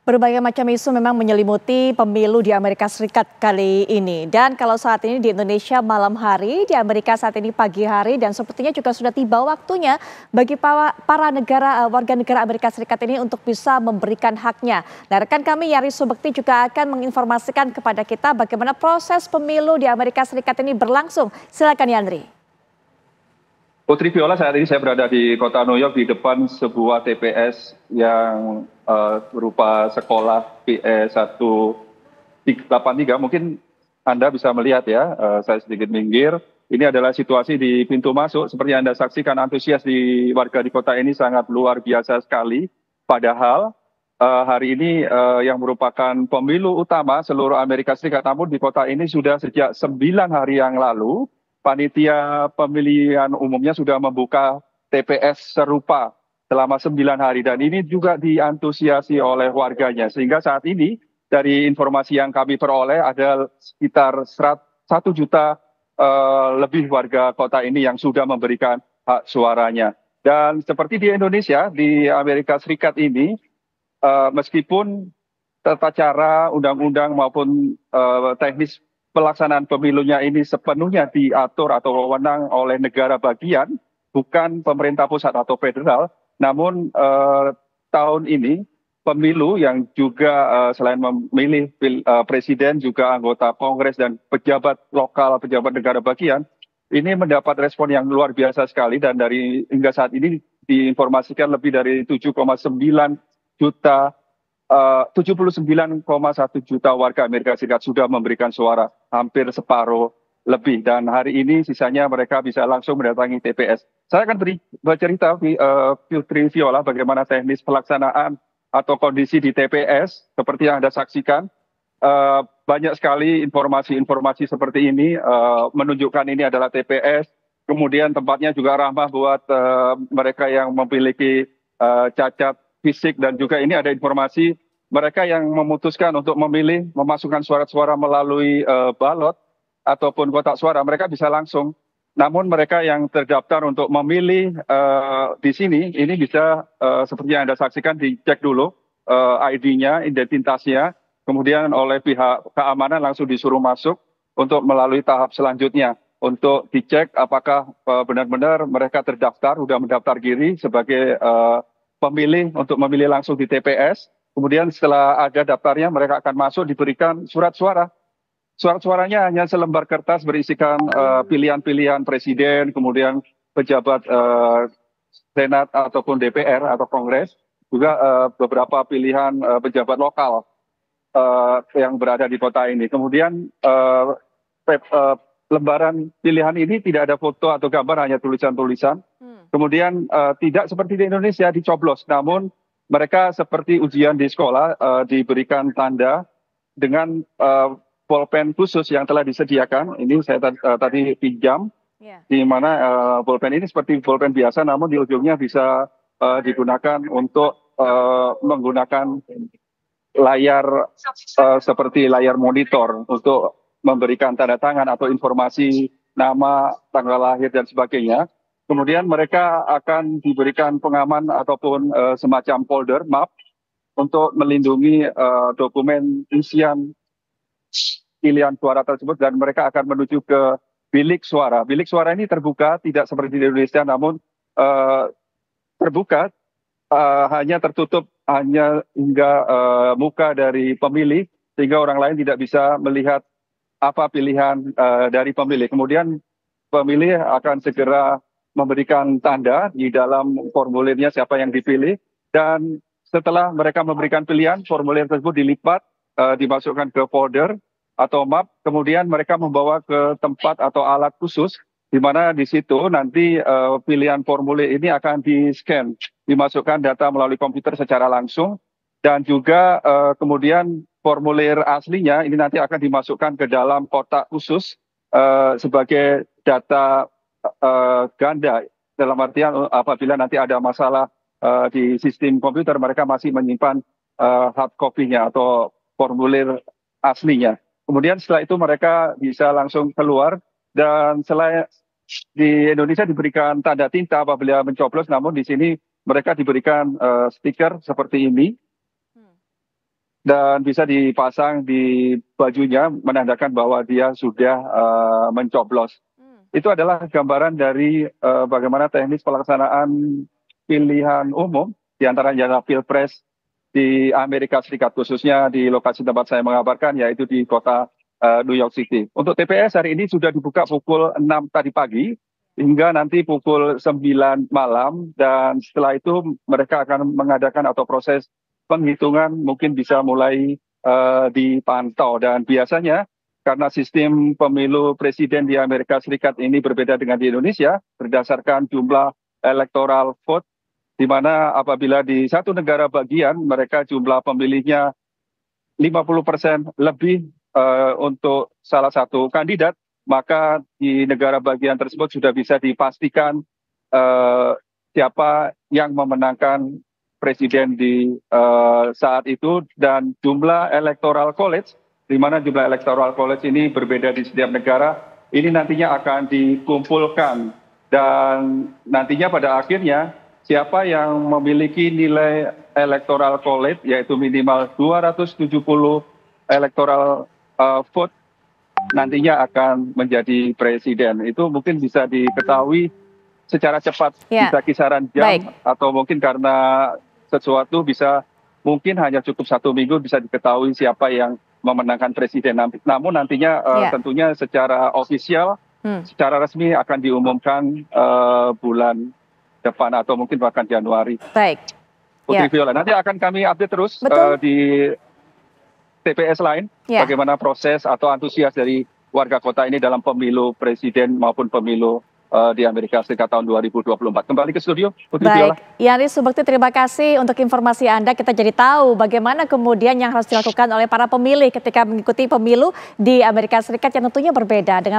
Berbagai macam isu memang menyelimuti pemilu di Amerika Serikat kali ini. Dan kalau saat ini di Indonesia malam hari, di Amerika saat ini pagi hari, dan sepertinya juga sudah tiba waktunya bagi para warga negara Amerika Serikat ini untuk bisa memberikan haknya. Nah, rekan kami Yari Subekti juga akan menginformasikan kepada kita bagaimana proses pemilu di Amerika Serikat ini berlangsung. Silakan Yandri. Putri Viola, saat ini saya berada di kota New York di depan sebuah TPS yang berupa sekolah PE 183. Mungkin Anda bisa melihat ya, saya sedikit minggir. Ini adalah situasi di pintu masuk. Seperti Anda saksikan, antusias di warga di kota ini sangat luar biasa sekali. Padahal hari ini yang merupakan pemilu utama seluruh Amerika Serikat, namun di kota ini sudah sejak 9 hari yang lalu, panitia pemilihan umumnya sudah membuka TPS serupa selama 9 hari. Dan ini juga diantusiasi oleh warganya. Sehingga saat ini dari informasi yang kami peroleh ada sekitar 1 juta lebih warga kota ini yang sudah memberikan hak suaranya. Dan seperti di Indonesia, di Amerika Serikat ini, meskipun tata cara, undang-undang maupun teknis pelaksanaan pemilunya ini sepenuhnya diatur atau wewenang oleh negara bagian, bukan pemerintah pusat atau federal. Namun tahun ini pemilu yang juga selain memilih presiden, juga anggota Kongres dan pejabat lokal, pejabat negara bagian, ini mendapat respon yang luar biasa sekali. Dan dari hingga saat ini diinformasikan lebih dari 7,9 juta 79,1 juta warga Amerika Serikat sudah memberikan suara, hampir separuh lebih. Dan hari ini sisanya mereka bisa langsung mendatangi TPS. Saya akan bercerita, Putri Viola, bagaimana teknis pelaksanaan atau kondisi di TPS. Seperti yang Anda saksikan, banyak sekali informasi-informasi seperti ini menunjukkan ini adalah TPS. Kemudian tempatnya juga ramah buat mereka yang memiliki cacat fisik, dan juga ini ada informasi mereka yang memutuskan untuk memilih memasukkan surat-suara melalui balot ataupun kotak suara, mereka bisa langsung. Namun mereka yang terdaftar untuk memilih di sini, ini bisa seperti yang Anda saksikan, dicek dulu ID-nya, identitasnya, kemudian oleh pihak keamanan langsung disuruh masuk untuk melalui tahap selanjutnya, untuk dicek apakah benar-benar mereka terdaftar, sudah mendaftar diri sebagai pemilih untuk memilih langsung di TPS. Kemudian setelah ada daftarnya, mereka akan masuk diberikan surat suara. Surat suaranya hanya selembar kertas berisikan pilihan-pilihan presiden, kemudian pejabat Senat ataupun DPR atau Kongres, juga beberapa pilihan pejabat lokal yang berada di kota ini. Kemudian lembaran pilihan ini tidak ada foto atau gambar, hanya tulisan-tulisan. Kemudian tidak seperti di Indonesia dicoblos, namun mereka seperti ujian di sekolah, diberikan tanda dengan pulpen khusus yang telah disediakan. Ini saya tadi pinjam, di mana pulpen ini seperti pulpen biasa, namun di ujungnya bisa digunakan untuk menggunakan layar seperti layar monitor untuk memberikan tanda tangan atau informasi nama, tanggal lahir, dan sebagainya. Kemudian mereka akan diberikan pengaman ataupun semacam folder map untuk melindungi dokumen isian pilihan suara tersebut, dan mereka akan menuju ke bilik suara. Bilik suara ini terbuka, tidak seperti di Indonesia, namun terbuka, hanya tertutup hanya hingga muka dari pemilih, sehingga orang lain tidak bisa melihat apa pilihan dari pemilih. Kemudian pemilih akan segera memberikan tanda di dalam formulirnya siapa yang dipilih, dan setelah mereka memberikan pilihan, formulir tersebut dilipat, dimasukkan ke folder atau map, kemudian mereka membawa ke tempat atau alat khusus, di mana di situ nanti pilihan formulir ini akan di-scan, dimasukkan data melalui komputer secara langsung, dan juga kemudian formulir aslinya ini nanti akan dimasukkan ke dalam kotak khusus sebagai data ganda, dalam artian apabila nanti ada masalah di sistem komputer, mereka masih menyimpan hard copy-nya atau formulir aslinya. Kemudian setelah itu mereka bisa langsung keluar, dan selain di Indonesia diberikan tanda tinta apabila mencoblos, namun di sini mereka diberikan stiker seperti ini. dan bisa dipasang di bajunya menandakan bahwa dia sudah mencoblos. Itu adalah gambaran dari bagaimana teknis pelaksanaan pilihan umum di antaranya adalah Pilpres di Amerika Serikat, khususnya di lokasi tempat saya mengabarkan, yaitu di kota New York City. Untuk TPS hari ini sudah dibuka pukul 6 tadi pagi hingga nanti pukul 9 malam, dan setelah itu mereka akan mengadakan atau proses penghitungan mungkin bisa mulai dipantau. Dan biasanya karena sistem pemilu presiden di Amerika Serikat ini berbeda dengan di Indonesia berdasarkan jumlah electoral vote, di mana apabila di satu negara bagian mereka jumlah pemilihnya 50% lebih untuk salah satu kandidat, maka di negara bagian tersebut sudah bisa dipastikan siapa yang memenangkan presiden di saat itu. Dan jumlah electoral college, di mana jumlah electoral college ini berbeda di setiap negara, ini nantinya akan dikumpulkan, dan nantinya pada akhirnya siapa yang memiliki nilai electoral college yaitu minimal 270 electoral vote nantinya akan menjadi presiden. Itu mungkin bisa diketahui secara cepat, bisa kisaran jam. Atau mungkin karena sesuatu bisa mungkin hanya cukup 1 minggu bisa diketahui siapa yang memenangkan presiden. Namun nantinya tentunya secara ofisial, secara resmi akan diumumkan bulan depan atau mungkin bahkan Januari. Putri Viola, nanti akan kami update terus di TPS lain bagaimana proses atau antusias dari warga kota ini dalam pemilu presiden maupun pemilu di Amerika Serikat tahun 2024. Kembali ke studio, Putri Viola. Yanis Subakti, terima kasih untuk informasi Anda. Kita jadi tahu bagaimana kemudian yang harus dilakukan oleh para pemilih ketika mengikuti pemilu di Amerika Serikat yang tentunya berbeda dengan